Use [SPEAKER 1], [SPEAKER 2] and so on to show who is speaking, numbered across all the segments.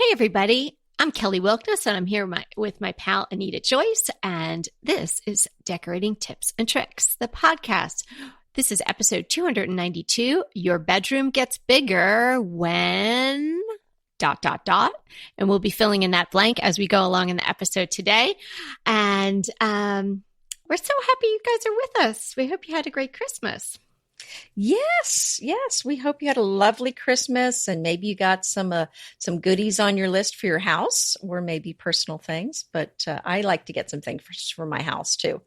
[SPEAKER 1] Hey, everybody. I'm Kelly Wilkness, and I'm here with my pal, Anita Joyce, and this is Decorating Tips and Tricks, the podcast. This is episode 292. Your bedroom gets bigger when... ... And we'll be filling in that blank as we go along in the episode today. And we're so happy you guys are with us. We hope you had a great Christmas.
[SPEAKER 2] Yes. We hope you had a lovely Christmas, and maybe you got some goodies on your list for your house, or maybe personal things. But I like to get some things for my house too.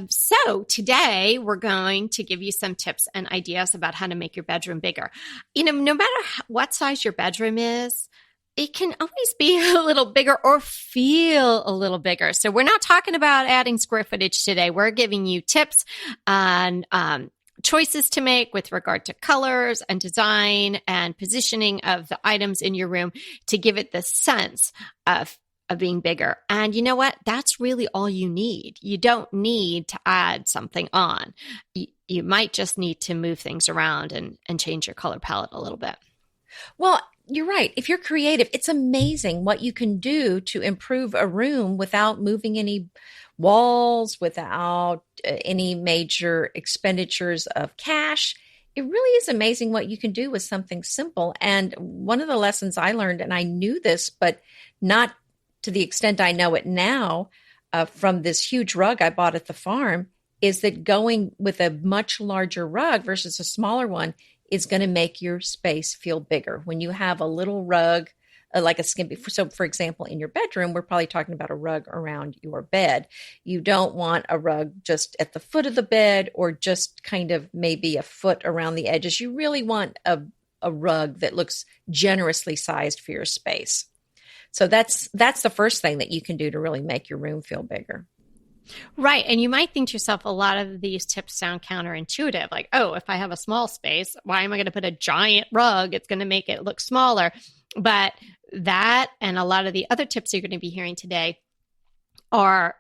[SPEAKER 1] So today we're going to give you some tips and ideas about how to make your bedroom bigger. You know, no matter what size your bedroom is, it can always be a little bigger or feel a little bigger. So we're not talking about adding square footage today. We're giving you tips on choices to make with regard to colors and design and positioning of the items in your room to give it the sense of being bigger. And you know what? That's really all you need. You don't need to add something on. You might just need to move things around and change your color palette a little bit.
[SPEAKER 2] Well, you're right. If you're creative, it's amazing what you can do to improve a room without moving any walls, without any major expenditures of cash. It really is amazing what you can do with something simple. And one of the lessons I learned, and I knew this, but not to the extent I know it now, from this huge rug I bought at the farm, is that going with a much larger rug versus a smaller one is going to make your space feel bigger. When you have a little rug, like a skimpy, so for example, in your bedroom, we're probably talking about a rug around your bed. You don't want a rug just at the foot of the bed or just kind of maybe a foot around the edges. You really want a rug that looks generously sized for your space. So that's the first thing that you can do to really make your room feel bigger.
[SPEAKER 1] Right. And you might think to yourself, a lot of these tips sound counterintuitive. Like, oh, if I have a small space, why am I going to put a giant rug? It's going to make it look smaller. But that and a lot of the other tips you're going to be hearing today are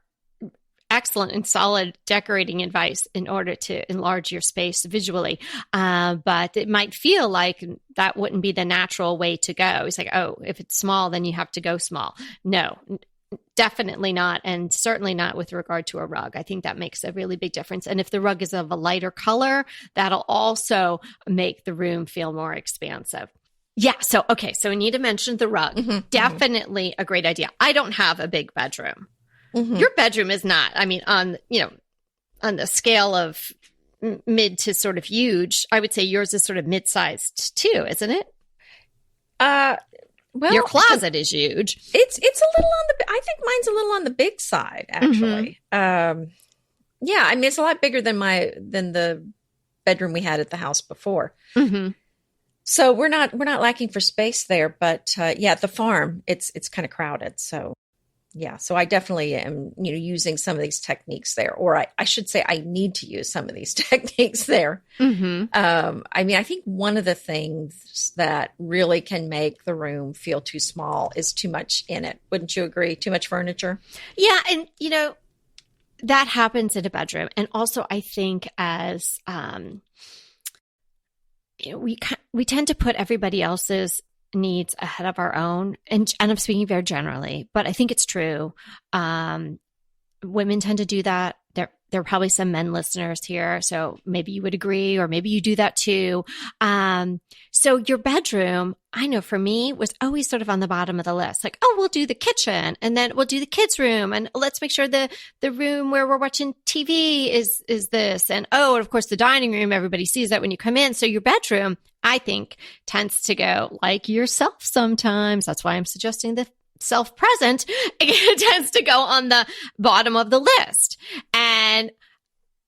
[SPEAKER 1] excellent and solid decorating advice in order to enlarge your space visually. But it might feel like that wouldn't be the natural way to go. It's like, oh, if it's small, then you have to go small. No, definitely not. And certainly not with regard to a rug. I think that makes a really big difference. And if the rug is of a lighter color, that'll also make the room feel more expansive. Yeah. So Anita mentioned the rug. Definitely a great idea. I don't have a big bedroom. Your bedroom is not, I mean, on the scale of mid to sort of huge, I would say yours is sort of mid-sized too, isn't it?
[SPEAKER 2] Well,
[SPEAKER 1] your closet is huge.
[SPEAKER 2] It's a little I think mine's a little on the big side, actually. Yeah, I mean, it's a lot bigger than the bedroom we had at the house before. So we're not lacking for space there, but yeah, at the farm, it's kind of crowded. So yeah, so I definitely am, using some of these techniques there, or I should say I need to use some of these techniques there. I mean, I think one of the things that really can make the room feel too small is too much in it. Wouldn't you agree? Too much furniture?
[SPEAKER 1] Yeah. And, that happens in a bedroom. And also I think as, we tend to put everybody else's needs ahead of our own. And I'm speaking very generally, but I think it's true. Women tend to do that. There are probably some men listeners here, so maybe you would agree, or maybe you do that too. So your bedroom, I know for me, was always sort of on the bottom of the list. Like, oh, we'll do the kitchen, and then we'll do the kids' room, and let's make sure the room where we're watching TV is this, and and of course the dining room. Everybody sees that when you come in. So your bedroom, I think, tends to go like yourself sometimes. That's why I'm suggesting the self-present. It tends to go on the bottom of the list. And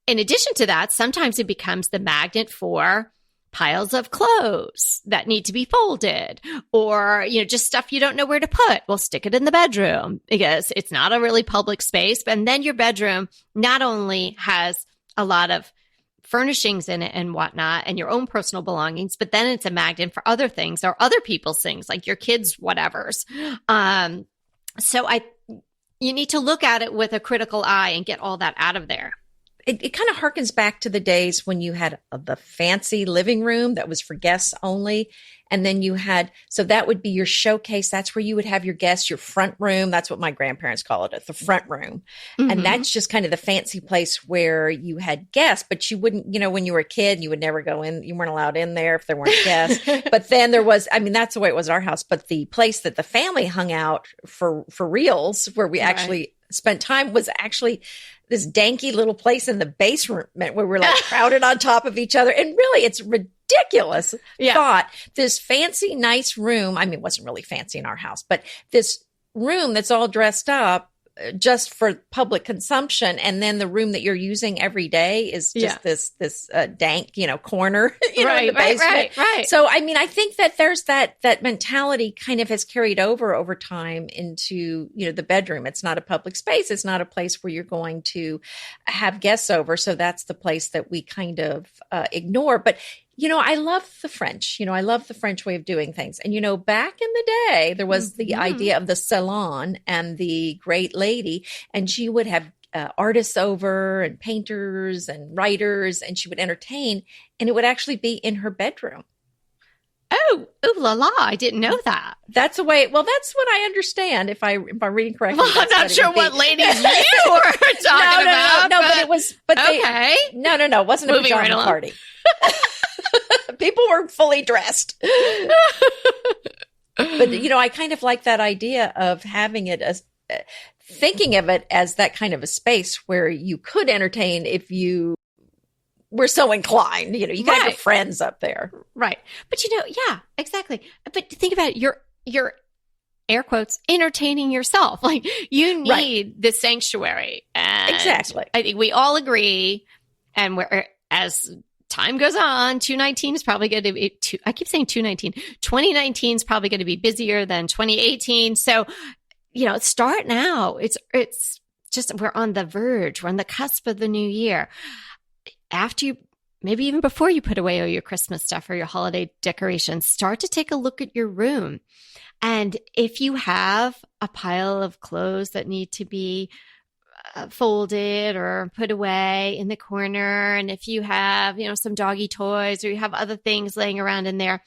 [SPEAKER 1] in addition to that, sometimes it becomes the magnet for piles of clothes that need to be folded, or, just stuff you don't know where to put. Well, stick it in the bedroom because it's not a really public space. And then your bedroom not only has a lot of furnishings in it and whatnot, and your own personal belongings, but then it's a magnet for other things or other people's things, like your kids' whatevers. So you need to look at it with a critical eye and get all that out of there.
[SPEAKER 2] it kind of harkens back to the days when you had the fancy living room that was for guests only. And then you had, so that would be your showcase. That's where you would have your guests, your front room. That's what my grandparents call it, the front room.
[SPEAKER 1] Mm-hmm.
[SPEAKER 2] And that's just kind of the fancy place where you had guests, but you wouldn't, when you were a kid, you would never go in. You weren't allowed in there if there weren't guests. But then there was, that's the way it was at our house. But the place that the family hung out for reals, where we actually spent time, was actually this danky little place in the basement where we're like crowded on top of each other. And really, it's ridiculous thought. This fancy, nice room. It wasn't really fancy in our house, but this room that's all dressed up just for public consumption. And then the room that you're using every day is just this dank, corner, in the basement.
[SPEAKER 1] Right.
[SPEAKER 2] So, I think that there's that mentality kind of has carried over time into, the bedroom. It's not a public space. It's not a place where you're going to have guests over. So that's the place that we kind of ignore. But I love the French. I love the French way of doing things. And, back in the day, there was the idea of the salon and the great lady, and she would have artists over and painters and writers, and she would entertain, and it would actually be in her bedroom.
[SPEAKER 1] Oh, ooh la la. I didn't know that.
[SPEAKER 2] That's the way. Well, that's what I understand. If I'm reading correctly.
[SPEAKER 1] Well, I'm not sure what ladies you were talking about.
[SPEAKER 2] No, but it was,
[SPEAKER 1] okay.
[SPEAKER 2] No, it wasn't a pajama party. People were fully dressed. But, I kind of like that idea of having it as, thinking of it as that kind of a space where you could entertain if you were so inclined. You could have your friends up there.
[SPEAKER 1] Right. But, yeah, exactly. But think about it. You're air quotes, entertaining yourself. Like, you need the sanctuary. And
[SPEAKER 2] exactly.
[SPEAKER 1] I think we all agree. And as time goes on, 2019 is probably going to be, I keep saying 2019 is probably going to be busier than 2018. So, start now. It's just, we're on the verge. We're on the cusp of the new year. After you, maybe even before you put away all your Christmas stuff or your holiday decorations, start to take a look at your room. And if you have a pile of clothes that need to be folded or put away in the corner, and if you have, some doggy toys, or you have other things laying around in there,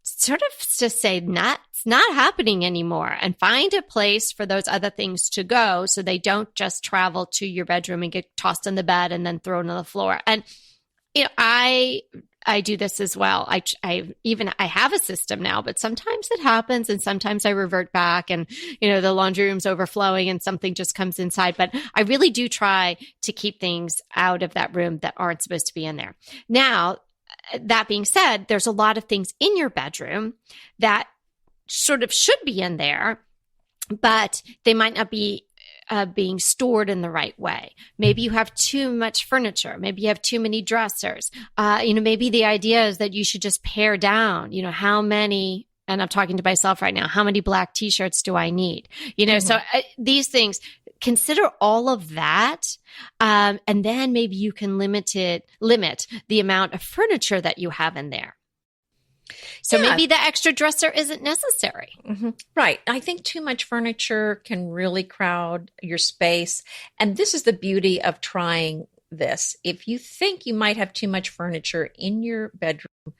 [SPEAKER 1] sort of just say, it's not happening anymore, and find a place for those other things to go so they don't just travel to your bedroom and get tossed in the bed and then thrown on the floor. And I do this as well. I have a system now, but sometimes it happens, and sometimes I revert back, and the laundry room's overflowing and something just comes inside. But I really do try to keep things out of that room that aren't supposed to be in there. Now, that being said, there's a lot of things in your bedroom that sort of should be in there, but they might not be being stored in the right way. Maybe you have too much furniture. Maybe you have too many dressers. Maybe the idea is that you should just pare down, how many, and I'm talking to myself right now, how many black t-shirts do I need? So these things, consider all of that. And then maybe you can limit the amount of furniture that you have in there. So maybe the extra dresser isn't necessary.
[SPEAKER 2] Mm-hmm. Right. I think too much furniture can really crowd your space. And this is the beauty of trying this. If you think you might have too much furniture in your bedroom,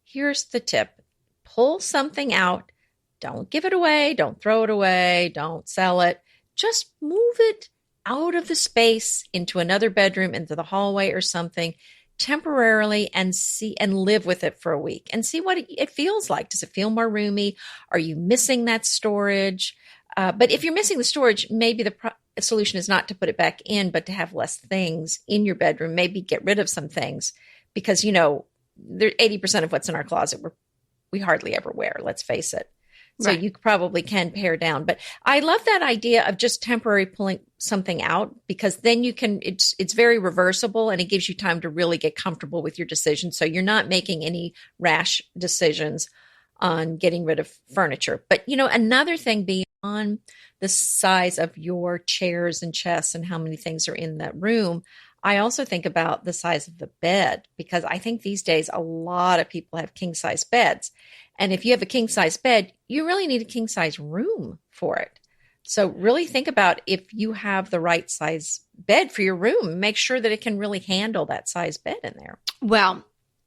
[SPEAKER 2] here's the tip. Pull something out. Don't give it away. Don't throw it away. Don't sell it. Just move it out of the space into another bedroom, into the hallway or something, temporarily, and live with it for a week and see what it feels like. Does it feel more roomy? Are you missing that storage? But if you're missing the storage, maybe the solution is not to put it back in, but to have less things in your bedroom. Maybe get rid of some things, because 80% of what's in our closet we hardly ever wear. Let's face it. So you probably can pare down. But I love that idea of just temporary pulling something out, because then you can, it's very reversible, and it gives you time to really get comfortable with your decision. So you're not making any rash decisions on getting rid of furniture. But, another thing beyond the size of your chairs and chests and how many things are in that room, I also think about the size of the bed, because I think these days a lot of people have king size beds. And if you have a king size bed, you really need a king size room for it. So really think about if you have the right size bed for your room, make sure that it can really handle that size bed in there.
[SPEAKER 1] Well,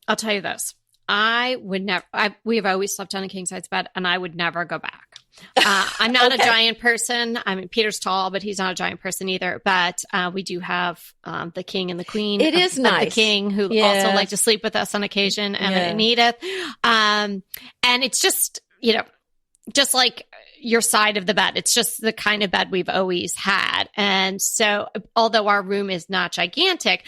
[SPEAKER 1] I'll tell you this. I would never, we have always slept on a king size bed and I would never go back. I'm not
[SPEAKER 2] Okay.
[SPEAKER 1] a giant person. I mean, Peter's tall, but he's not a giant person either. But we do have the king and the queen
[SPEAKER 2] It is
[SPEAKER 1] of
[SPEAKER 2] nice.
[SPEAKER 1] the king who
[SPEAKER 2] Yes.
[SPEAKER 1] also like to sleep with us on occasion, Emma
[SPEAKER 2] Yes.
[SPEAKER 1] and Edith. And it's just, just like your side of the bed. It's just the kind of bed we've always had. And so although our room is not gigantic,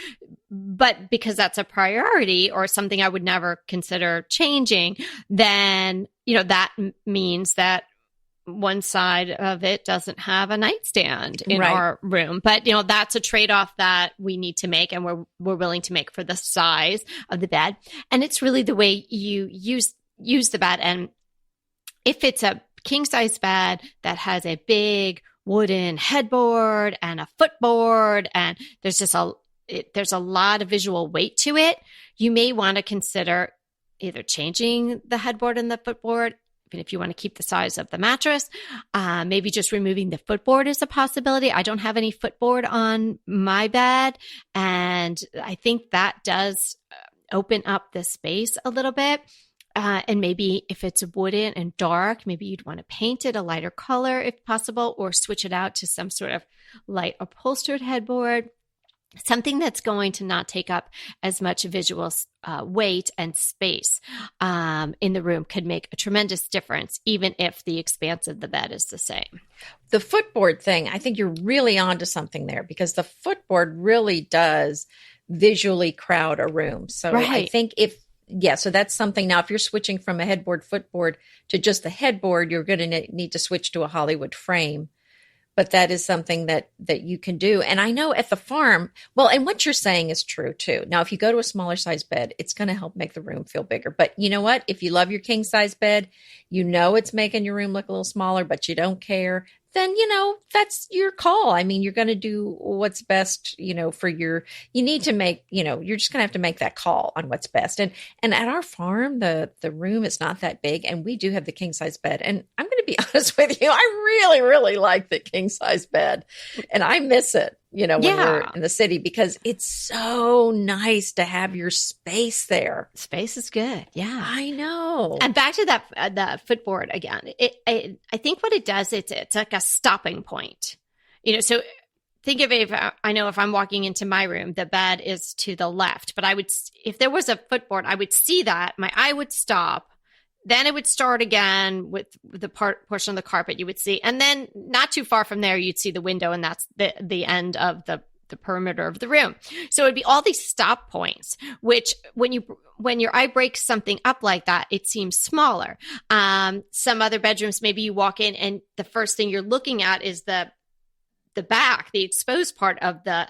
[SPEAKER 1] but because that's a priority or something I would never consider changing, then, that means that one side of it doesn't have a nightstand in
[SPEAKER 2] Right.
[SPEAKER 1] our room. But, that's a trade-off that we need to make and we're willing to make for the size of the bed. And it's really the way you use the bed. And if it's a king size bed that has a big wooden headboard and a footboard, and there's a lot of visual weight to it, you may want to consider either changing the headboard and the footboard, even if you want to keep the size of the mattress. Maybe just removing the footboard is a possibility. I don't have any footboard on my bed, and I think that does open up the space a little bit. And maybe if it's wooden and dark, maybe you'd want to paint it a lighter color if possible, or switch it out to some sort of light upholstered headboard. Something that's going to not take up as much visual weight and space in the room could make a tremendous difference, even if the expanse of the bed is the same.
[SPEAKER 2] The footboard thing, I think you're really onto something there, because the footboard really does visually crowd a room. So
[SPEAKER 1] Right.
[SPEAKER 2] I think so that's something. Now, if you're switching from a headboard footboard to just the headboard, you're going to need to switch to a Hollywood frame. But that is something that you can do. And I know at the farm, well, and what you're saying is true too. Now, if you go to a smaller size bed, it's going to help make the room feel bigger. But you know what? If you love your king size bed, it's making your room look a little smaller, but you don't care, then, that's your call. I mean, you're going to do what's best, you need to make, you're just going to have to make that call on what's best. And at our farm, the room is not that big, and we do have the king size bed. And I'm going to be honest with you, I really, really like the king size bed, and I miss it, when we're in the city, because it's so nice to have your space there.
[SPEAKER 1] Space is good. Yeah.
[SPEAKER 2] I know.
[SPEAKER 1] And back to that, the footboard again. I think what it does, it's like a stopping point. So think of it, if I'm walking into my room, the bed is to the left, but if there was a footboard, I would see that, my eye would stop. Then it would start again with the portion of the carpet you would see. And then not too far from there, you'd see the window, and that's the end of the perimeter of the room. So it'd be all these stop points, which when your eye breaks something up like that, it seems smaller. Some other bedrooms, maybe you walk in and the first thing you're looking at is the back, the exposed part of the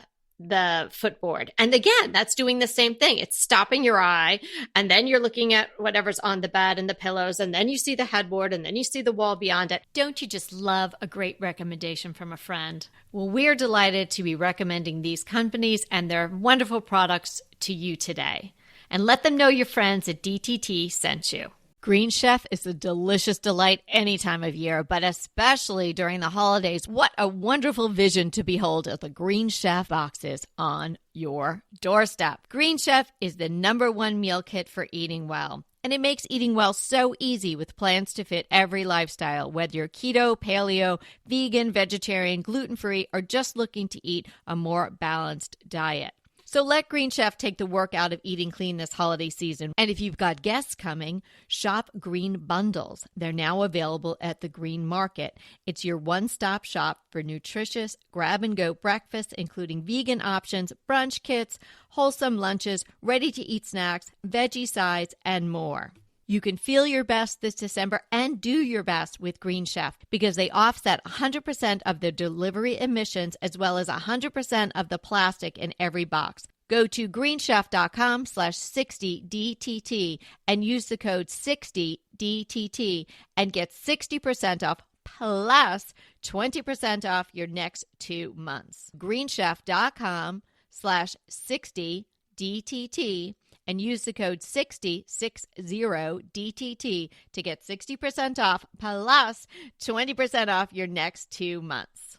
[SPEAKER 1] footboard. And again, that's doing the same thing. It's stopping your eye, and then you're looking at whatever's on the bed and the pillows, and then you see the headboard, and then you see the wall beyond it. Don't you just love a great recommendation from a friend? Well, we're delighted to be recommending these companies and their wonderful products to you today. And let them know your friends at DTT sent you. Green Chef is a delicious delight any time of year, but especially during the holidays. What a wonderful vision to behold as the Green Chef boxes on your doorstep. Green Chef is the #1 meal kit for eating well. And it makes eating well so easy with plans to fit every lifestyle, whether you're keto, paleo, vegan, vegetarian, gluten-free, or just looking to eat a more balanced diet. So let Green Chef take the work out of eating clean this holiday season. And if you've got guests coming, shop Green Bundles. They're now available at the Green Market. It's your one-stop shop for nutritious grab-and-go breakfasts, including vegan options, brunch kits, wholesome lunches, ready-to-eat snacks, veggie sides, and more. You can feel your best this December and do your best with Green Chef because they offset 100% of the delivery emissions as well as 100% of the plastic in every box. Go to greenchef.com/60DTT and use the code 60DTT and get 60% off plus 20% off your next 2 months. greenchef.com/60DTT
[SPEAKER 3] and use the code 60DTT to get 60% off plus 20% off your next 2 months.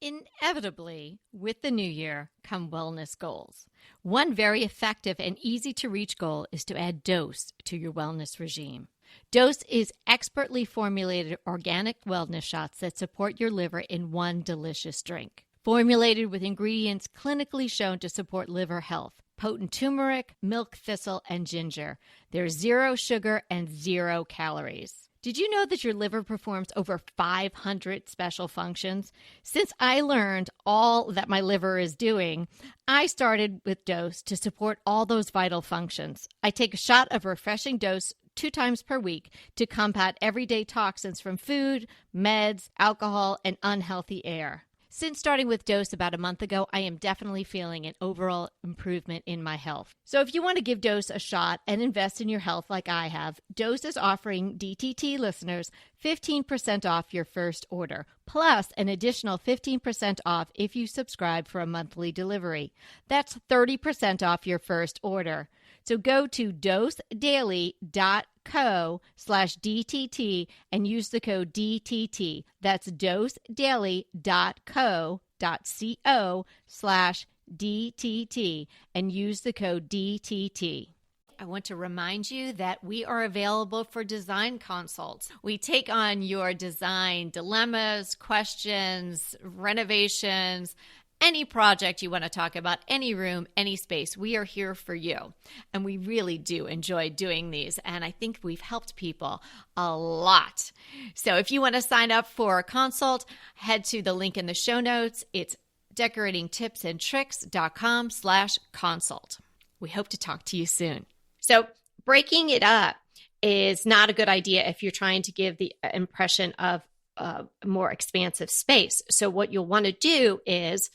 [SPEAKER 3] Inevitably, with the new year come wellness goals. One very effective and easy to reach goal is to add dose to your wellness regime. Dose is expertly formulated organic wellness shots that support your liver in one delicious drink. Formulated with ingredients clinically shown to support liver health, potent turmeric, milk thistle, and ginger. There's 0 sugar and 0 calories. Did you know that your liver performs over 500 special functions? Since I learned all that my liver is doing, I started with Dose to support all those vital functions. I take a shot of refreshing Dose 2 times per week to combat everyday toxins from food, meds, alcohol, and unhealthy air. Since starting with Dose about a month ago, I am definitely feeling an overall improvement in my health. So if you want to give Dose a shot and invest in your health like I have, Dose is offering DTT listeners 15% off your first order, plus an additional 15% off if you subscribe for a monthly delivery. That's 30% off your first order. So go to dosedaily.co/DTT and use the code DTT. That's dosedaily.co.co/DTT and use the code DTT. I want to remind you that we are available for design consults. We take on your design dilemmas, questions, renovations, any project you want to talk about, any room, any space. We are here for you. And we really do enjoy doing these. And I think we've helped people a lot. So if you want to sign up for a consult, head to the link in the show notes. It's decoratingtipsandtricks.com/consult. We hope to talk to you soon. So breaking it up is not a good idea if you're trying to give the impression of a more expansive space. So what you'll want to do is,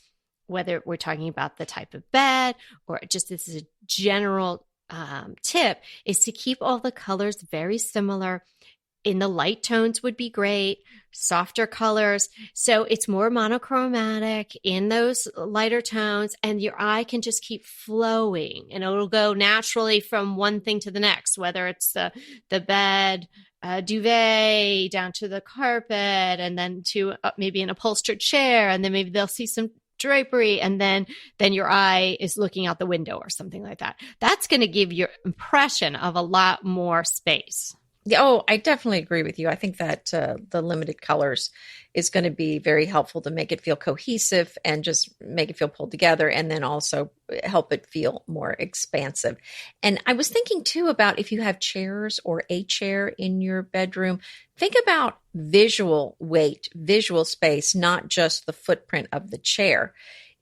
[SPEAKER 3] whether we're talking about the type of bed or just this is a general tip, is to keep all the colors very similar. In the light tones would be great, softer colors. So it's more monochromatic in those lighter tones, and your eye can just keep flowing and it'll go naturally from one thing to the next, whether it's the bed, duvet, down to the carpet, and then to maybe an upholstered chair, and then maybe they'll see some drapery, and then your eye is looking out the window or something like that. That's going to give your impression of a lot more space.
[SPEAKER 2] Yeah, oh, I definitely agree with you. I think that the limited colors is going to be very helpful to make it feel cohesive and just make it feel pulled together, and then also help it feel more expansive. And I was thinking too about if you have chairs or a chair in your bedroom, think about visual weight, visual space, not just the footprint of the chair.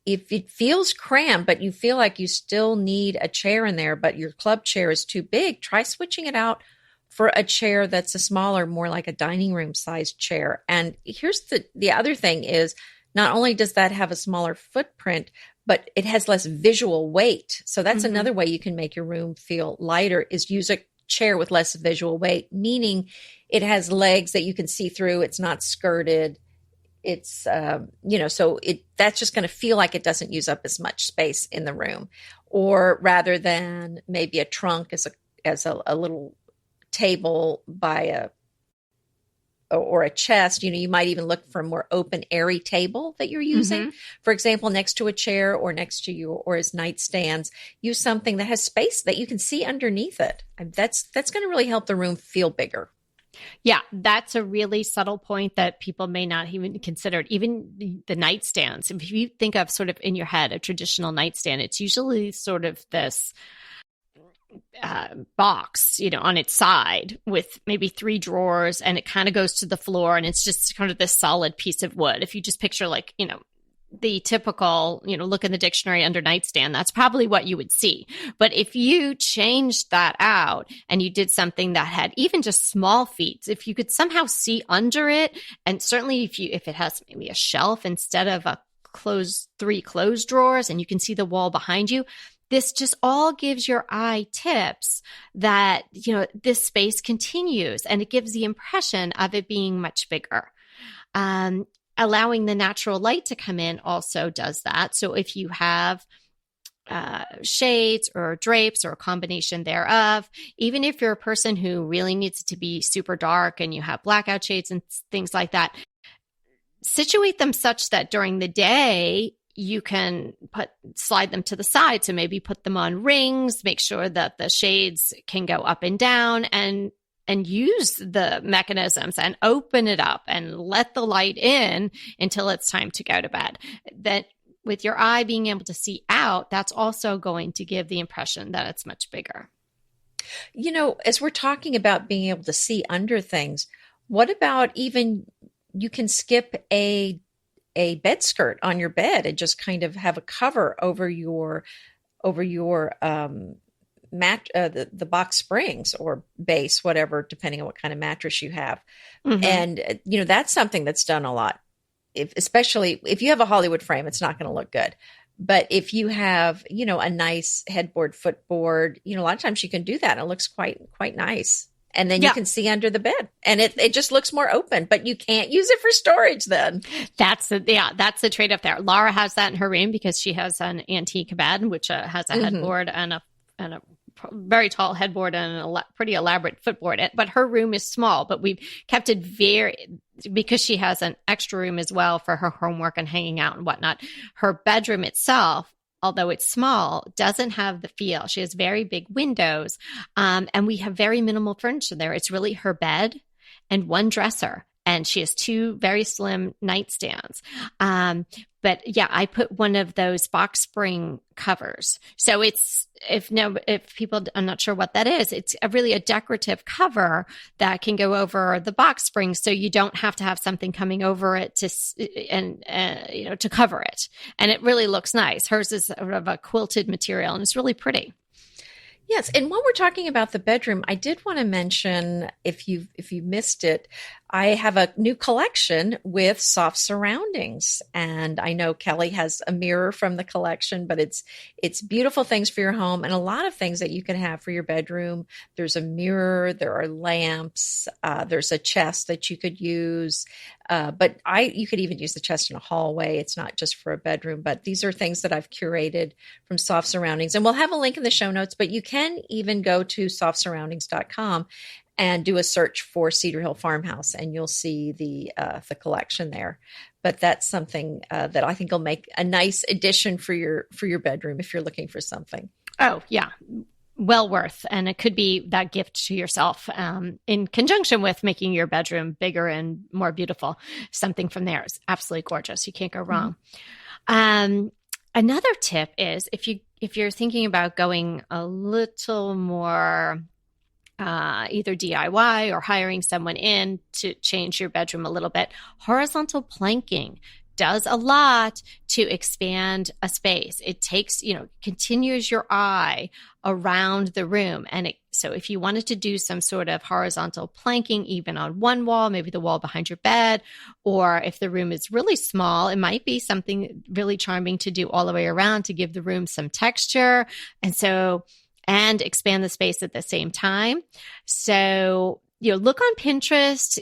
[SPEAKER 2] If it feels cramped, but you feel like you still need a chair in there, but your club chair is too big, try switching it out for a chair that's a smaller, more like a dining room sized chair. And here's the other thing is, not only does that have a smaller footprint, but it has less visual weight. So that's another way you can make your room feel lighter, is use a chair with less visual weight, meaning it has legs that you can see through. It's not skirted. It's, so that's just going to feel like it doesn't use up as much space in the room. Or rather than maybe a trunk as a little table by or a chest, you might even look for a more open, airy table that you're using. For example, next to a chair or next to you, or as nightstands, use something that has space that you can see underneath it. That's going to really help the room feel bigger.
[SPEAKER 1] Yeah, that's a really subtle point that people may not even consider. Even the nightstands. If you think of sort of in your head a traditional nightstand, it's usually sort of this box, on its side with maybe 3 drawers, and it kind of goes to the floor, and it's just kind of this solid piece of wood. If you just picture the typical, look in the dictionary under nightstand, that's probably what you would see. But if you changed that out and you did something that had even just small feet, if you could somehow see under it, and certainly if it has maybe a shelf instead of 3 closed drawers, and you can see the wall behind you, this just all gives your eye tips that, this space continues, and it gives the impression of it being much bigger. Allowing the natural light to come in also does that. So if you have shades or drapes or a combination thereof. Even if you're a person who really needs it to be super dark and you have blackout shades and things like that, situate them such that during the day you can slide them to the side. So maybe put them on rings, make sure that the shades can go up and down, and use the mechanisms and open it up and let the light in until it's time to go to bed. That with your eye being able to see out, that's also going to give the impression that it's much bigger.
[SPEAKER 2] You know, as we're talking about being able to see under things, what about even you can skip a bed skirt on your bed and just kind of have a cover over your the box springs or base, whatever, depending on what kind of mattress you have. Mm-hmm. And, you know, that's something that's done a lot. Especially if you have a Hollywood frame, it's not going to look good. But if you have, you know, a nice headboard, footboard, you know, a lot of times you can do that and it looks quite nice. And then you can see under the bed and it just looks more open, but you can't use it for storage then.
[SPEAKER 1] That's the trade-off there. Laura has that in her room because she has an antique bed, which has a headboard and a very tall headboard and a pretty elaborate footboard. But her room is small, but we've kept it because she has an extra room as well for her homework and hanging out and whatnot. Her bedroom itself, although it's small, doesn't have the feel. She has very big windows, and we have very minimal furniture there. It's really her bed and one dresser, and she has two very slim nightstands. But yeah, I put one of those box spring covers. So it's, if people are not sure what that is, it's really a decorative cover that can go over the box springs. So you don't have to have something coming over it to cover it. And it really looks nice. Hers is sort of a quilted material and it's really pretty.
[SPEAKER 2] Yes. And while we're talking about the bedroom, I did want to mention, if you missed it, I have a new collection with soft surroundings. And I know Kelly has a mirror from the collection, but it's beautiful things for your home and a lot of things that you can have for your bedroom. There's a mirror, there are lamps, there's a chest that you could use. But you could even use the chest in a hallway. It's not just for a bedroom, but these are things that I've curated from Soft Surroundings. And we'll have a link in the show notes, but you can even go to softsurroundings.com and do a search for Cedar Hill Farmhouse, and you'll see the collection there. But that's something that I think will make a nice addition for your bedroom if you're looking for something.
[SPEAKER 1] Oh, yeah. Well worth. And it could be that gift to yourself in conjunction with making your bedroom bigger and more beautiful. Something from there is absolutely gorgeous. You can't go wrong. Mm-hmm. Another tip is if you're thinking about going a little more either DIY or hiring someone in to change your bedroom a little bit, horizontal planking does a lot to expand a space. It takes, continues your eye around the room. And so if you wanted to do some sort of horizontal planking, even on one wall, maybe the wall behind your bed, or if the room is really small, it might be something really charming to do all the way around to give the room some texture. And expand the space at the same time. So, look on Pinterest,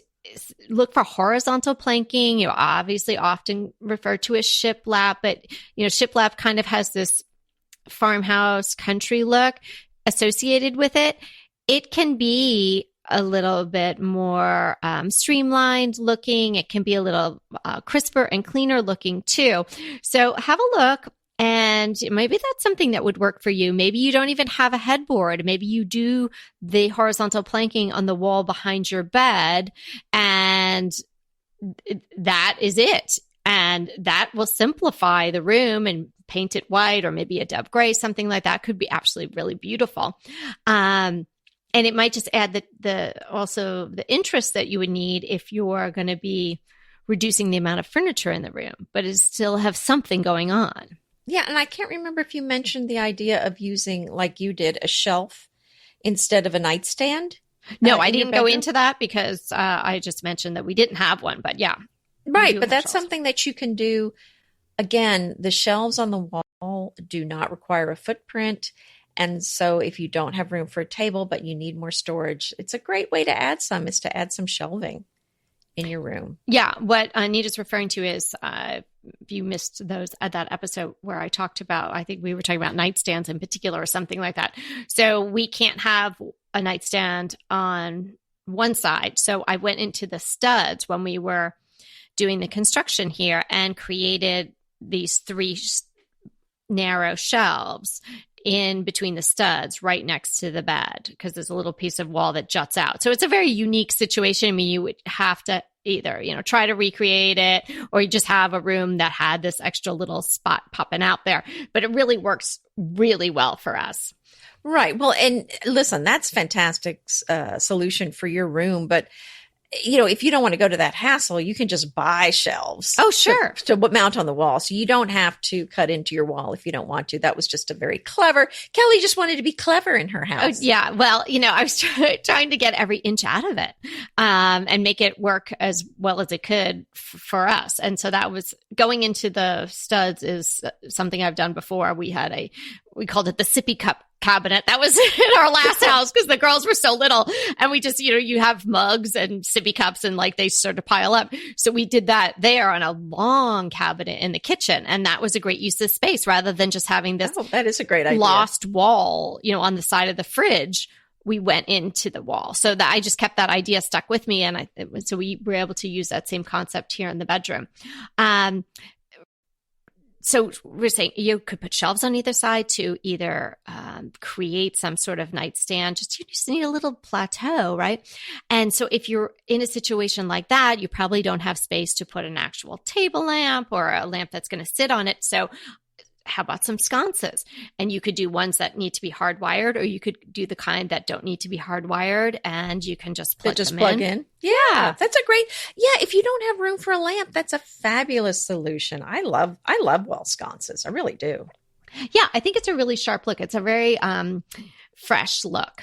[SPEAKER 1] look for horizontal planking. Obviously often referred to as shiplap, but, shiplap kind of has this farmhouse country look associated with it. It can be a little bit more streamlined looking. It can be a little crisper and cleaner looking too. So have a look. And maybe that's something that would work for you. Maybe you don't even have a headboard. Maybe you do the horizontal planking on the wall behind your bed, and that is it. And that will simplify the room and paint it white or maybe a dove gray, something like that could be absolutely really beautiful. And it might just add also the interest that you would need if you're going to be reducing the amount of furniture in the room, but it still have something going on.
[SPEAKER 2] Yeah, and I can't remember if you mentioned the idea of using, like you did, a shelf instead of a nightstand.
[SPEAKER 1] No, I didn't go into that because I just mentioned that we didn't have one, but yeah.
[SPEAKER 2] Right, but that's something that you can do. Again, the shelves on the wall do not require a footprint. And so if you don't have room for a table, but you need more storage, it's a great way to add some shelving in your room.
[SPEAKER 1] Yeah, what Anita's referring to is you missed that episode where I talked about, I think we were talking about nightstands in particular or something like that. So we can't have a nightstand on one side. So I went into the studs when we were doing the construction here and created these 3 narrow shelves in between the studs right next to the bed, because there's a little piece of wall that juts out. So it's a very unique situation. I mean, you would have to either, try to recreate it, or you just have a room that had this extra little spot popping out there. But it really works really well for us.
[SPEAKER 2] Right. Well, and listen, that's fantastic solution for your room. But if you don't want to go to that hassle, you can just buy shelves.
[SPEAKER 1] Oh, sure.
[SPEAKER 2] To mount on the wall. So you don't have to cut into your wall if you don't want to. That was just a very clever. Kelly just wanted to be clever in her house.
[SPEAKER 1] Oh, yeah. Well, I was trying to get every inch out of it and make it work as well as it could for us. And so that was going into the studs is something I've done before. We called it the sippy cup cabinet. That was in our last house because the girls were so little, and we just, you have mugs and sippy cups and like they sort of pile up. So we did that there on a long cabinet in the kitchen. And that was a great use of space rather than just having this
[SPEAKER 2] that is a great idea.
[SPEAKER 1] Lost wall, on the side of the fridge. We went into the wall. So that I just kept that idea stuck with me. And so we were able to use that same concept here in the bedroom. So we're saying you could put shelves on either side to either create some sort of nightstand. You just need a little plateau, right? And so if you're in a situation like that, you probably don't have space to put an actual table lamp or a lamp that's going to sit on it. So how about some sconces? And you could do ones that need to be hardwired, or you could do the kind that don't need to be hardwired, and you can just plug in.
[SPEAKER 2] Yeah, that's a great. Yeah, if you don't have room for a lamp, that's a fabulous solution. I love wall sconces. I really do.
[SPEAKER 1] Yeah, I think it's a really sharp look. It's a very fresh look.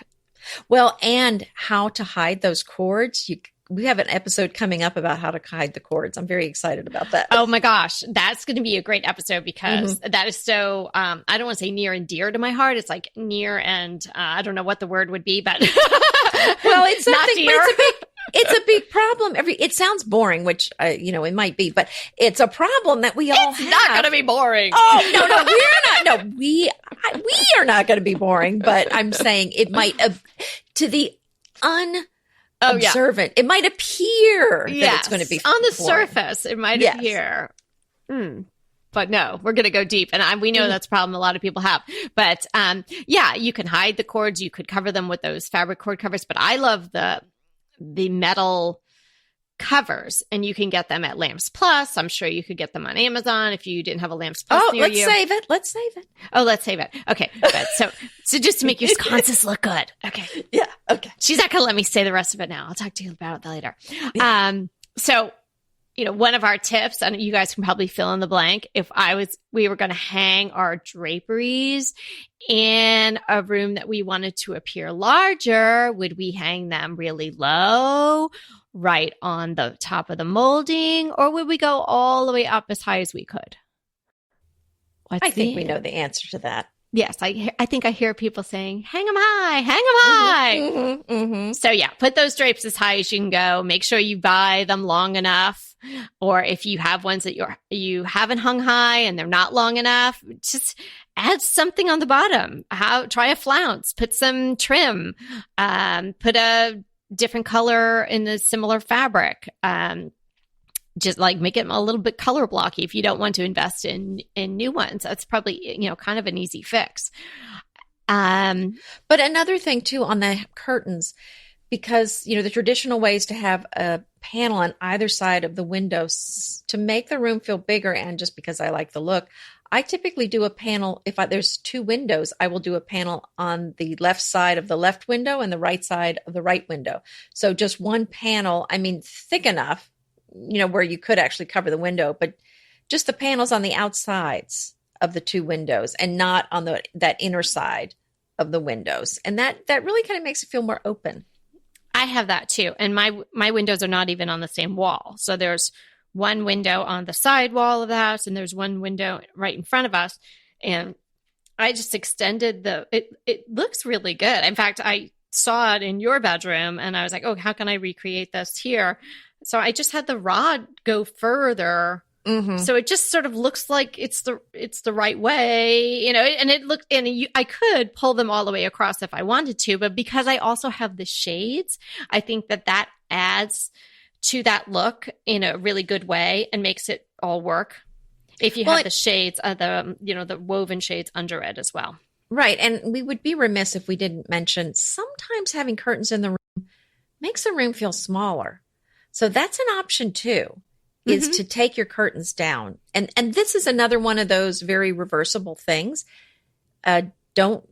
[SPEAKER 2] Well, and how to hide those cords. We have an episode coming up about how to hide the cords. I'm very excited about that.
[SPEAKER 1] Oh my gosh. That's going to be a great episode because that is so, I don't want to say near and dear to my heart. It's like near and I don't know what the word would be, but
[SPEAKER 2] well, it's something, but it's a big problem. It sounds boring, which, it might be, but it's a problem that we all have.
[SPEAKER 1] It's not going to be boring.
[SPEAKER 2] Oh, no, we're not. No, we are not going to be boring, but I'm saying it might, to the observant. It might appear that it's going to be
[SPEAKER 1] on the surface. It might appear, but no, we're going to go deep, and we know that's a problem a lot of people have. But you can hide the cords. You could cover them with those fabric cord covers. But I love the metal covers, and you can get them at Lamps Plus. I'm sure you could get them on Amazon if you didn't have a Lamps Plus near you.
[SPEAKER 2] Let's save it.
[SPEAKER 1] Oh, let's save it. Okay, good. So just to make your sconces look good. Okay.
[SPEAKER 2] Yeah. Okay.
[SPEAKER 1] She's not going to let me say the rest of it now. I'll talk to you about that later.
[SPEAKER 2] Yeah.
[SPEAKER 1] So, one of our tips, and you guys can probably fill in the blank. If we were going to hang our draperies in a room that we wanted to appear larger, would we hang them really low, right on the top of the molding, or would we go all the way up as high as we could?
[SPEAKER 2] I think we know the answer to that.
[SPEAKER 1] Yes, I think I hear people saying, hang them high.
[SPEAKER 2] Mm-hmm, mm-hmm.
[SPEAKER 1] So put those drapes as high as you can go. Make sure you buy them long enough. Or if you have ones that you haven't hung high and they're not long enough, just add something on the bottom. Try a flounce, put some trim, put a different color in the similar fabric. Just like make it a little bit color blocky if you don't want to invest in new ones. That's probably, kind of an easy fix.
[SPEAKER 2] But another thing too on the curtains, because, the traditional ways to have a panel on either side of the windows to make the room feel bigger, and just because I like the look, I typically do a panel. There's 2 windows, I will do a panel on the left side of the left window and the right side of the right window. So just one panel, thick enough, where you could actually cover the window, but just the panels on the outsides of the 2 windows and not on that inner side of the windows. And that really kind of makes it feel more open.
[SPEAKER 1] I have that too. And my windows are not even on the same wall. So there's one window on the side wall of the house, and there's one window right in front of us. And I just extended it looks really good. In fact, I saw it in your bedroom and I was like, oh, how can I recreate this here? So I just had the rod go further
[SPEAKER 2] Mm-hmm.
[SPEAKER 1] So it just sort of looks like it's the right way, and I could pull them all the way across if I wanted to, but because I also have the shades, I think that adds to that look in a really good way and makes it all work. If you have the shades, the woven shades under it as well.
[SPEAKER 2] Right. And we would be remiss if we didn't mention sometimes having curtains in the room makes a room feel smaller. So that's an option too. Is to take your curtains down. And this is another one of those very reversible things. Don't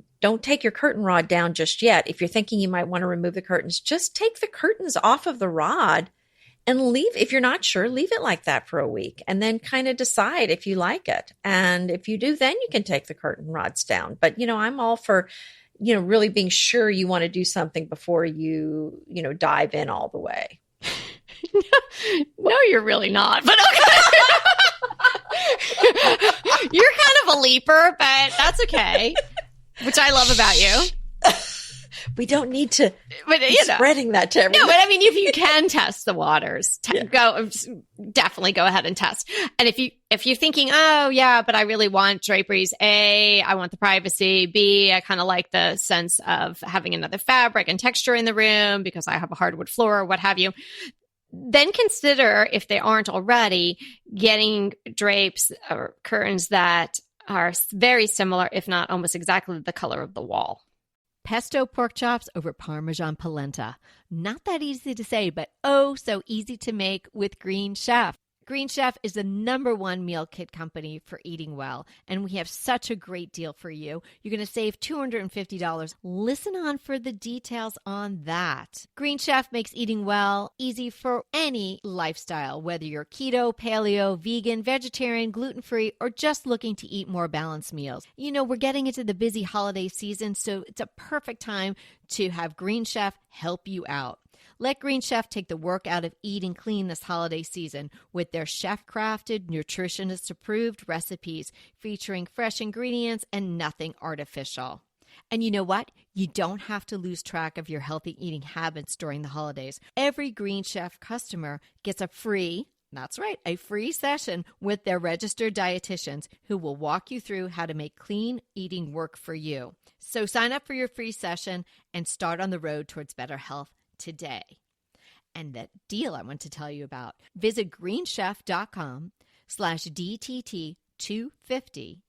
[SPEAKER 2] take your curtain rod down just yet. If you're thinking you might want to remove the curtains, just take the curtains off of the rod and leave. If you're not sure, leave it like that for a week and then kind of decide if you like it. And if you do, then you can take the curtain rods down. But, I'm all for, really being sure you want to do something before you, dive in all the way.
[SPEAKER 1] No, you're really not, but okay. You're kind of a leaper, but that's okay, which I love about you.
[SPEAKER 2] We don't need to be spreading that to everyone.
[SPEAKER 1] No, but I mean, if you can test the waters, definitely go ahead and test. And if you're thinking, oh yeah, but I really want draperies, A, I want the privacy, B, I kind of like the sense of having another fabric and texture in the room because I have a hardwood floor or what have you, then consider, if they aren't already, getting drapes or curtains that are very similar, if not almost exactly the color of the wall.
[SPEAKER 3] Pesto pork chops over Parmesan polenta. Not that easy to say, but oh so easy to make with Green Chef. Green Chef is the #1 meal kit company for eating well, and we have such a great deal for you. You're going to save $250. Listen on for the details on that. Green Chef makes eating well easy for any lifestyle, whether you're keto, paleo, vegan, vegetarian, gluten-free, or just looking to eat more balanced meals. We're getting into the busy holiday season, so it's a perfect time to have Green Chef help you out. Let Green Chef take the work out of eating clean this holiday season with their chef-crafted, nutritionist-approved recipes featuring fresh ingredients and nothing artificial. And you know what? You don't have to lose track of your healthy eating habits during the holidays. Every Green Chef customer gets a free session with their registered dietitians who will walk you through how to make clean eating work for you. So sign up for your free session and start on the road towards better health today. And that deal I want to tell you about, visit greenchef.com/DTT250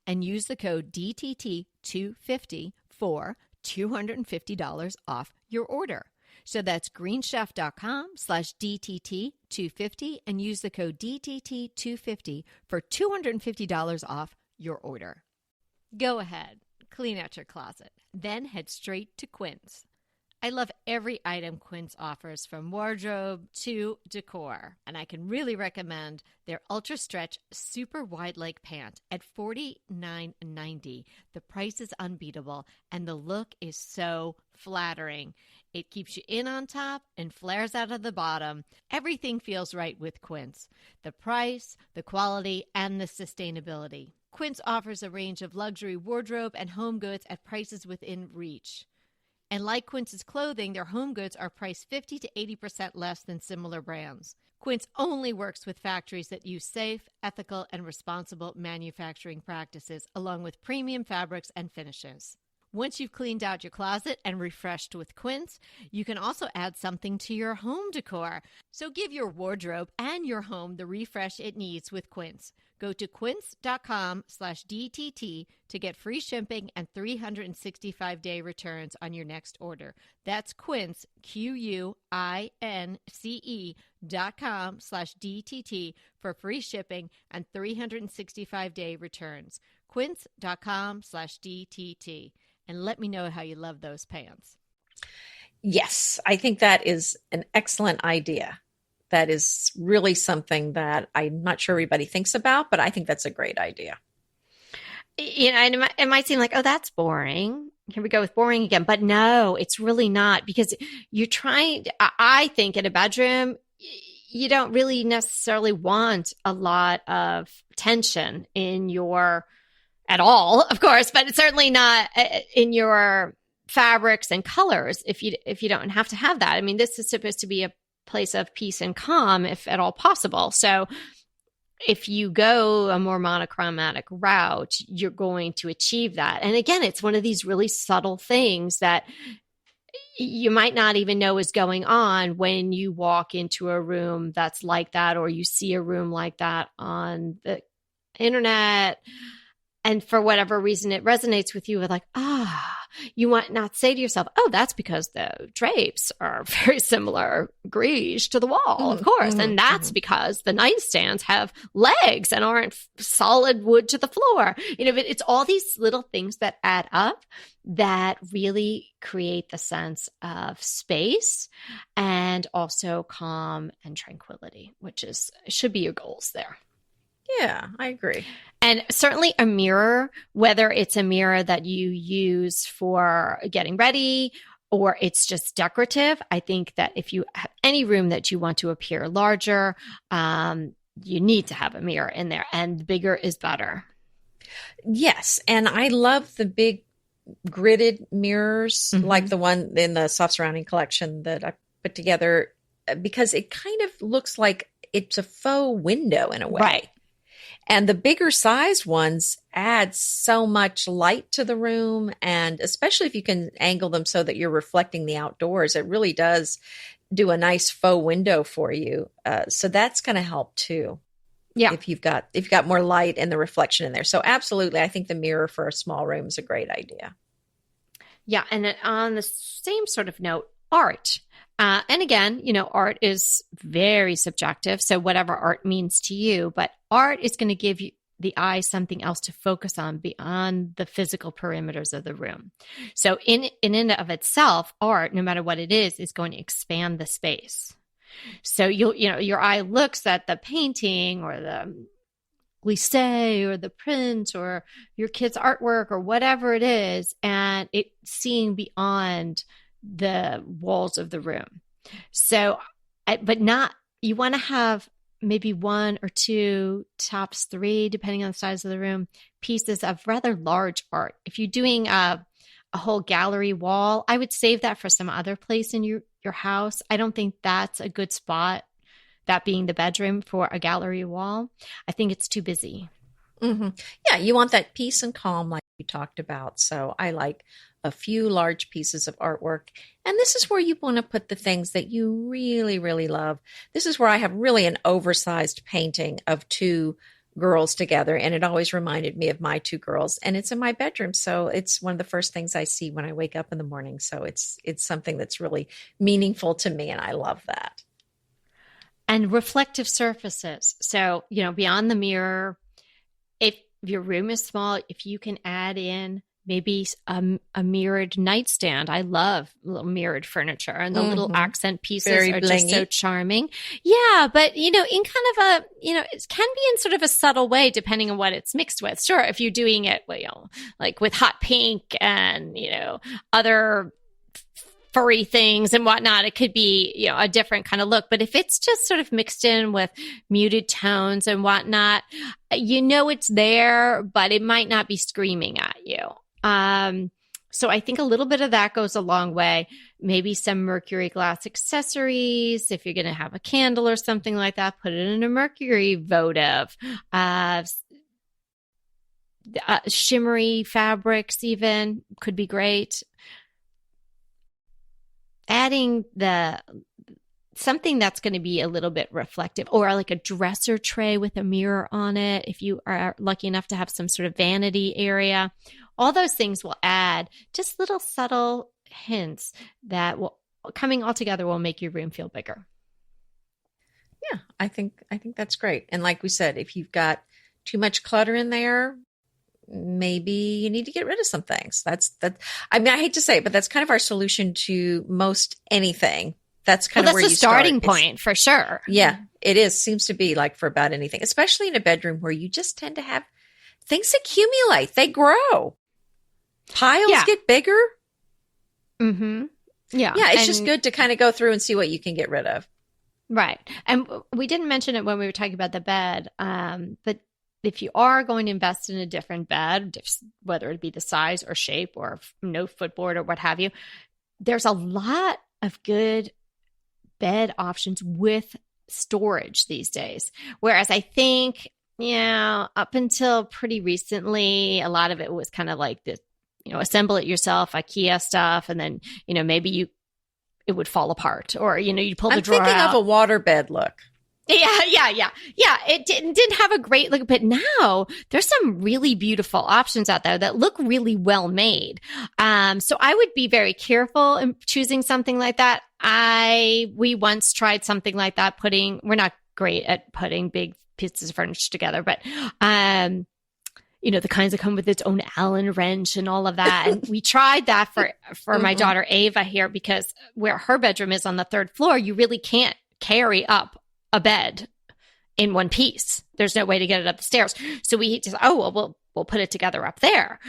[SPEAKER 3] and use the code DTT250 for $250 off your order. So that's greenchef.com/DTT250 and use the code DTT250 for $250 off your order. Go ahead, clean out your closet, then head straight to Quince. I love every item Quince offers, from wardrobe to decor, and I can really recommend their Ultra Stretch Super Wide Leg Pant at $49.90. The price is unbeatable, and the look is so flattering. It keeps you in on top and flares out of the bottom. Everything feels right with Quince. The price, the quality, and the sustainability. Quince offers a range of luxury wardrobe and home goods at prices within reach. And like Quince's clothing, their home goods are priced 50 to 80% less than similar brands. Quince only works with factories that use safe, ethical, and responsible manufacturing practices, along with premium fabrics and finishes. Once you've cleaned out your closet and refreshed with Quince, you can also add something to your home decor. So give your wardrobe and your home the refresh it needs with Quince. Go to quince.com/DTT to get free shipping and 365-day returns on your next order. That's Quince, QUINCE.com/DTT for free shipping and 365-day returns. Quince.com/DTT. And let me know how you love those pants.
[SPEAKER 2] Yes, I think that is an excellent idea. That is really something that I'm not sure everybody thinks about, but I think that's a great idea.
[SPEAKER 1] And it might seem like, oh, that's boring. Here we go with boring again. But no, it's really not, because you're trying, I think in a bedroom, you don't really necessarily want a lot of tension in your, at all, of course, but it's certainly not in your fabrics and colors if you don't have to have that. I mean, this is supposed to be a place of peace and calm, if at all possible. So if you go a more monochromatic route, you're going to achieve that. And again, it's one of these really subtle things that you might not even know is going on when you walk into a room that's like that, or you see a room like that on the internet. And for whatever reason, it resonates with you with like, you might not say to yourself, oh, that's because the drapes are very similar greige to the wall, of course. And that's because the nightstands have legs and aren't solid wood to the floor. But it's all these little things that add up that really create the sense of space and also calm and tranquility, which should be your goals there.
[SPEAKER 2] Yeah, I agree.
[SPEAKER 1] And certainly a mirror, whether it's a mirror that you use for getting ready or it's just decorative, I think that if you have any room that you want to appear larger, you need to have a mirror in there, and bigger is better.
[SPEAKER 2] Yes. And I love the big gridded mirrors, like the one in the soft surrounding collection that I put together, because it kind of looks like it's a faux window in a way.
[SPEAKER 1] Right.
[SPEAKER 2] And the bigger size ones add so much light to the room. And especially if you can angle them so that you're reflecting the outdoors, it really does do a nice faux window for you. So that's going to help too. Yeah. If you've got more light and the reflection in there. So absolutely. I think the mirror for a small room is a great idea.
[SPEAKER 1] Yeah. And on the same sort of note, art. And again, art is very subjective. So whatever art means to you, but art is going to give you the eye something else to focus on beyond the physical perimeters of the room. So in and of itself, art, no matter what it is going to expand the space. So your eye looks at the painting or the glisse or the print or your kid's artwork or whatever it is, and it's seeing beyond the walls of the room. So, you want to have maybe one or two, tops three, depending on the size of the room, pieces of rather large art. If you're doing a whole gallery wall, I would save that for some other place in your house. I don't think that's a good spot, that being the bedroom, for a gallery wall. I think it's too busy.
[SPEAKER 2] Yeah, you want that peace and calm like you talked about. So I like a few large pieces of artwork. And this is where you want to put the things that you really, really love. This is where I have really an oversized painting of two girls together. And it always reminded me of my two girls. And it's in my bedroom. So it's one of the first things I see when I wake up in the morning. So it's something that's really meaningful to me. And I love that.
[SPEAKER 1] And reflective surfaces. So, beyond the mirror, if your room is small, if you can add in maybe a mirrored nightstand. I love little mirrored furniture, and the little accent pieces
[SPEAKER 2] Very
[SPEAKER 1] are
[SPEAKER 2] blingy.
[SPEAKER 1] just so charming. Yeah, but in kind of it can be in sort of a subtle way depending on what it's mixed with. Sure, if you're doing it, like with hot pink and other furry things and whatnot, it could be a different kind of look. But if it's just sort of mixed in with muted tones and whatnot, it's there, but it might not be screaming at you. So I think a little bit of that goes a long way. Maybe some mercury glass accessories. If you're going to have a candle or something like that, put it in a mercury votive. Shimmery fabrics even could be great. Adding something that's going to be a little bit reflective, or like a dresser tray with a mirror on it. If you are lucky enough to have some sort of vanity area, all those things will add just little subtle hints that coming all together will make your room feel bigger.
[SPEAKER 2] Yeah, I think that's great. And like we said, if you've got too much clutter in there, maybe you need to get rid of some things. I hate to say it, but that's kind of our solution to most anything. That's kind of where you start.
[SPEAKER 1] That's the starting point for sure.
[SPEAKER 2] Yeah, it is. Seems to be like for about anything, especially in a bedroom where you just tend to have things accumulate. They grow. Piles get bigger.
[SPEAKER 1] Mm-hmm. Yeah.
[SPEAKER 2] Yeah, it's just good to kind of go through and see what you can get rid of.
[SPEAKER 1] Right. And we didn't mention it when we were talking about the bed, but if you are going to invest in a different bed, whether it be the size or shape or no footboard or what have you, there's a lot of good bed options with storage these days. Whereas I think, up until pretty recently, a lot of it was kind of like this, assemble it yourself, IKEA stuff, and then, maybe it would fall apart, or, you pull the drawer out.
[SPEAKER 2] I'm thinking of a waterbed look.
[SPEAKER 1] Yeah. It didn't have a great look, but now there's some really beautiful options out there that look really well made. So I would be very careful in choosing something like that. We once tried something like that, we're not great at putting big pieces of furniture together, but, the kinds that come with its own Allen wrench and all of that. And we tried that for my daughter Ava here, because where her bedroom is on the third floor, you really can't carry up a bed in one piece. There's no way to get it up the stairs. So we just, we'll put it together up there.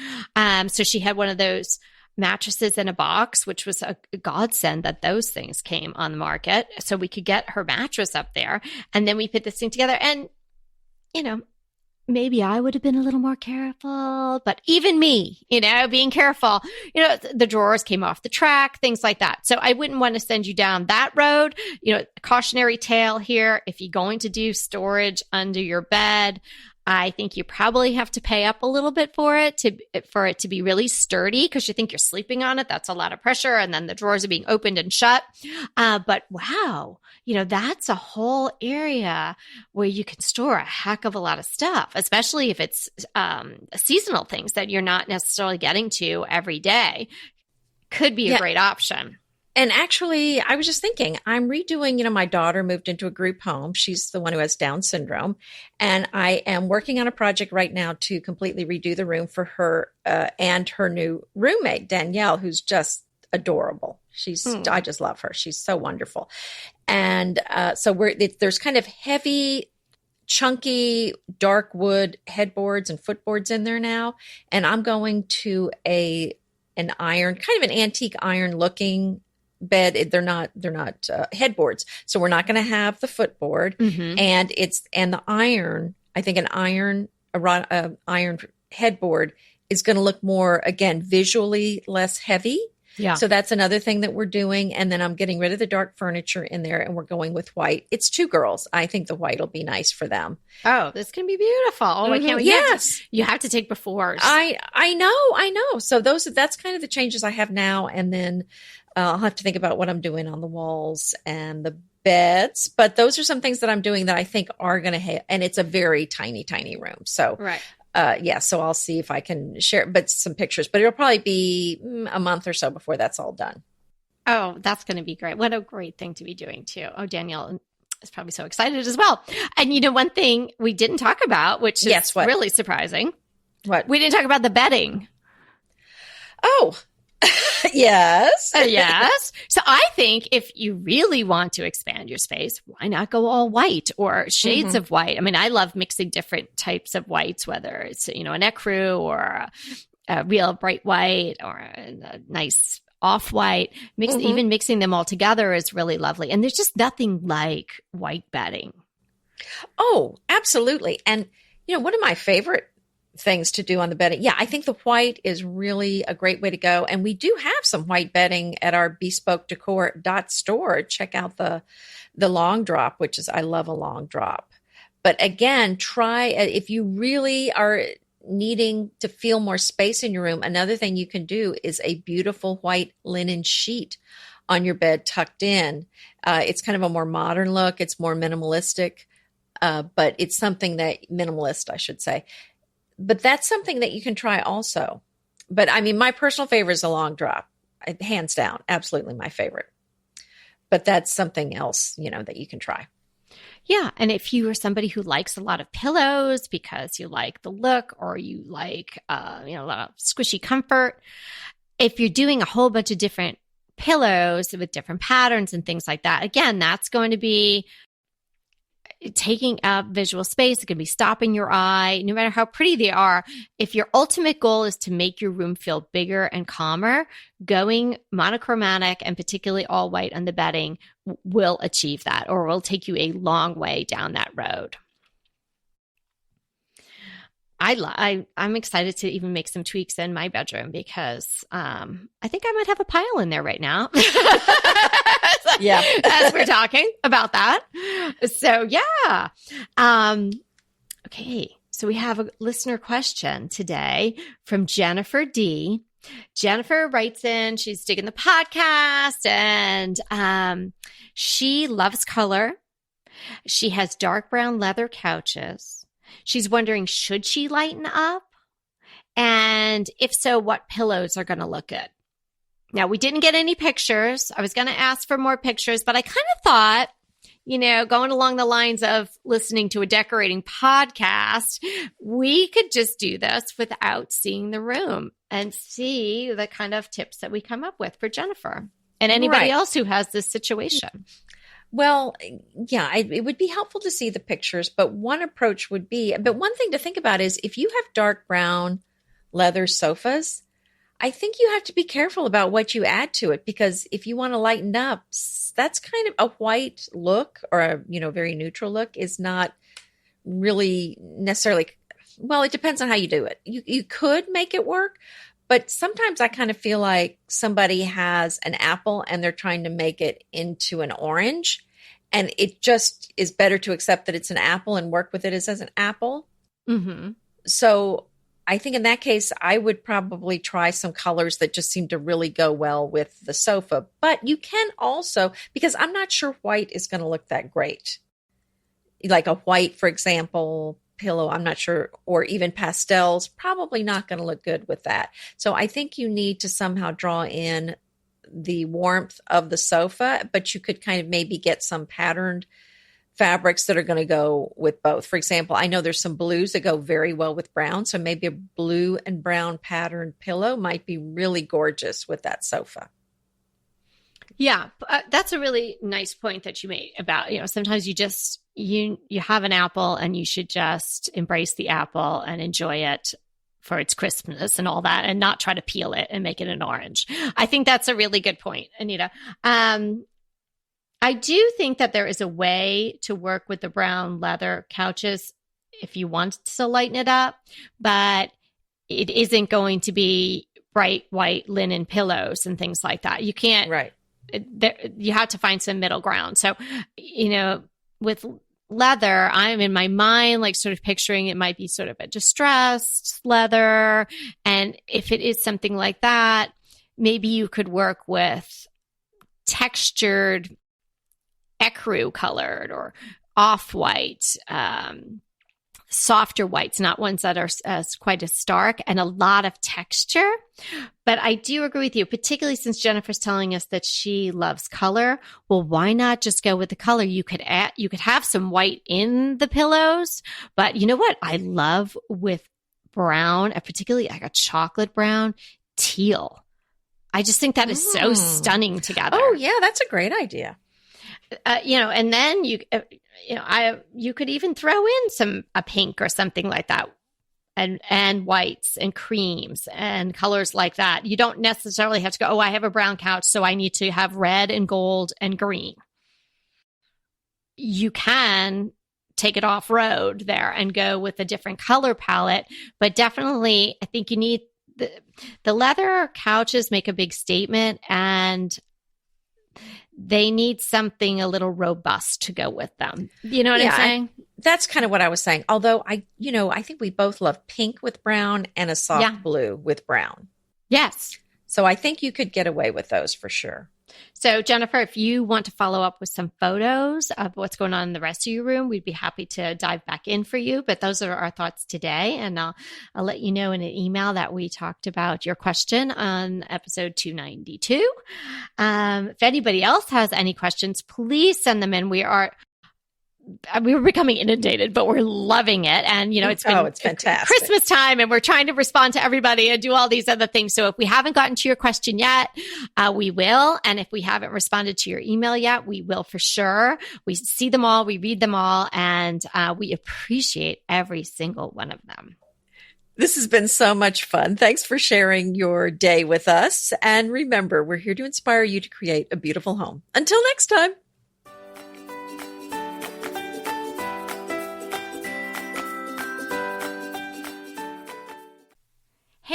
[SPEAKER 1] So she had one of those mattresses in a box, which was a godsend that those things came on the market. So we could get her mattress up there, and then we put this thing together. And, maybe I would have been a little more careful, but even me, being careful, the drawers came off the track, things like that. So I wouldn't want to send you down that road. Cautionary tale here. If you're going to do storage under your bed, I think you probably have to pay up a little bit for it to be really sturdy, because you think you're sleeping on it. That's a lot of pressure. And then the drawers are being opened and shut. But wow, that's a whole area where you can store a heck of a lot of stuff, especially if it's seasonal things that you're not necessarily getting to every day. Could be a great option.
[SPEAKER 2] And actually, I was just thinking, I'm redoing, my daughter moved into a group home. She's the one who has Down syndrome. And I am working on a project right now to completely redo the room for her and her new roommate, Danielle, who's just adorable. I just love her. She's so wonderful. And so there's kind of heavy, chunky, dark wood headboards and footboards in there now. And I'm going to an iron, kind of an antique iron looking bed. They're not headboards. So we're not going to have the footboard, and the iron. I think an iron headboard is going to look more, again, visually less heavy. Yeah. So that's another thing that we're doing. And then I'm getting rid of the dark furniture in there, and we're going with white. It's 2 girls. I think the white will be nice for them.
[SPEAKER 1] Oh, this can be beautiful. Oh, I can't wait.
[SPEAKER 2] Yes.
[SPEAKER 1] You have to take befores.
[SPEAKER 2] I know. So that's kind of the changes I have now. And then I'll have to think about what I'm doing on the walls and the beds. But those are some things that I'm doing that I think are going to and it's a very tiny, tiny room. So
[SPEAKER 1] right.
[SPEAKER 2] So I'll see if I can share some pictures, but it'll probably be a month or so before that's all done.
[SPEAKER 1] Oh, that's going to be great. What a great thing to be doing too. Oh, Danielle is probably so excited as well. And one thing we didn't talk about, which is really surprising.
[SPEAKER 2] What?
[SPEAKER 1] We didn't talk about the bedding.
[SPEAKER 2] Oh, yes.
[SPEAKER 1] Yes. So I think if you really want to expand your space, why not go all white or shades of white? I mean, I love mixing different types of whites, whether it's, an ecru or a real bright white or a nice off-white. Even mixing them all together is really lovely. And there's just nothing like white bedding.
[SPEAKER 2] Oh, absolutely. And, one of my favorite things to do on the bedding. Yeah, I think the white is really a great way to go. And we do have some white bedding at our bespoke decor.store. Check out the long drop, which is, I love a long drop. But again, try, if you really are needing to feel more space in your room, another thing you can do is a beautiful white linen sheet on your bed tucked in. It's kind of a more modern look. It's more minimalistic, but it's something that minimalist, I should say. But that's something that you can try also. But I mean, my personal favorite is a long drop, hands down, absolutely my favorite. But that's something else, that you can try.
[SPEAKER 1] Yeah. And if you are somebody who likes a lot of pillows because you like the look or you like, a lot of squishy comfort, if you're doing a whole bunch of different pillows with different patterns and things like that, again, that's going to be taking up visual space. It can be stopping your eye, no matter how pretty they are. If your ultimate goal is to make your room feel bigger and calmer, going monochromatic and particularly all white on the bedding will achieve that, or will take you a long way down that road. I'm excited to even make some tweaks in my bedroom because I think I might have a pile in there right now.
[SPEAKER 2] Yeah.
[SPEAKER 1] As we're talking about that. So yeah. Okay. So we have a listener question today from Jennifer D. Jennifer writes in, she's digging the podcast and she loves color. She has dark brown leather couches. She's wondering, should she lighten up? And if so, what pillows are going to look good? Now, we didn't get any pictures. I was going to ask for more pictures, but I kind of thought, going along the lines of listening to a decorating podcast, we could just do this without seeing the room and see the kind of tips that we come up with for Jennifer and anybody else who has this situation.
[SPEAKER 2] Well, yeah, it would be helpful to see the pictures, but one thing to think about is if you have dark brown leather sofas, I think you have to be careful about what you add to it, because if you want to lighten up, that's kind of a white look or a, very neutral look is not really necessarily, well, it depends on how you do it. You could make it work, but sometimes I kind of feel like somebody has an apple and they're trying to make it into an orange, and it just is better to accept that it's an apple and work with it as an apple.
[SPEAKER 1] Mm-hmm.
[SPEAKER 2] So I think in that case, I would probably try some colors that just seem to really go well with the sofa. But you can also, because I'm not sure white is going to look that great. Like a white, for example, pillow, I'm not sure, or even pastels, probably not going to look good with that. So I think you need to somehow draw in the warmth of the sofa, but you could kind of maybe get some patterned fabrics that are going to go with both. For example, I know there's some blues that go very well with brown. So maybe a blue and brown patterned pillow might be really gorgeous with that sofa.
[SPEAKER 1] Yeah, that's a really nice point that you made about, sometimes you have an apple and you should just embrace the apple and enjoy it for its crispness and all that, and not try to peel it and make it an orange. I think that's a really good point, Anita. I do think that there is a way to work with the brown leather couches if you want to lighten it up, but it isn't going to be bright white linen pillows and things like that. You can't,
[SPEAKER 2] right.
[SPEAKER 1] You have to find some middle ground. So, with leather, I'm in my mind, like sort of picturing it might be sort of a distressed leather. And if it is something like that, maybe you could work with textured ecru colored or off-white, softer whites, not ones that are quite as stark, and a lot of texture. But I do agree with you, particularly since Jennifer's telling us that she loves color. Well, why not just go with the color? You could have some white in the pillows, but you know what I love with brown, particularly like a chocolate brown, teal. I just think that is so stunning together.
[SPEAKER 2] Oh yeah, that's a great idea.
[SPEAKER 1] And then you could even throw in a pink or something like that, and whites and creams and colors like that. You don't necessarily have to go, I have a brown couch, so I need to have red and gold and green. You can take it off road there and go with a different color palette, but definitely I think you need the leather couches make a big statement, and they need something a little robust to go with them. You know what I'm saying?
[SPEAKER 2] That's kind of what I was saying. Although I think we both love pink with brown and a soft blue with brown.
[SPEAKER 1] Yes.
[SPEAKER 2] So I think you could get away with those for sure.
[SPEAKER 1] So Jennifer, if you want to follow up with some photos of what's going on in the rest of your room, we'd be happy to dive back in for you. But those are our thoughts today. And I'll let you know in an email that we talked about your question on episode 292. If anybody else has any questions, please send them in. We were becoming inundated, but we're loving it. And, it's
[SPEAKER 2] fantastic.
[SPEAKER 1] Christmas time, and we're trying to respond to everybody and do all these other things. So if we haven't gotten to your question yet, we will. And if we haven't responded to your email yet, we will for sure. We see them all, we read them all, and we appreciate every single one of them.
[SPEAKER 2] This has been so much fun. Thanks for sharing your day with us. And remember, we're here to inspire you to create a beautiful home. Until next time.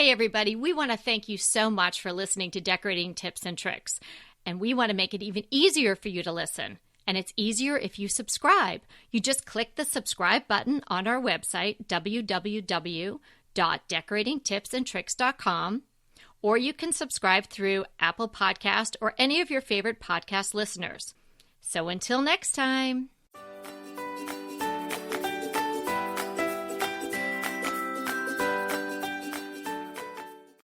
[SPEAKER 3] Hey, everybody, we want to thank you so much for listening to Decorating Tips and Tricks. And we want to make it even easier for you to listen. And it's easier if you subscribe. You just click the subscribe button on our website, www.decoratingtipsandtricks.com, or you can subscribe through Apple Podcast or any of your favorite podcast listeners. So until next time.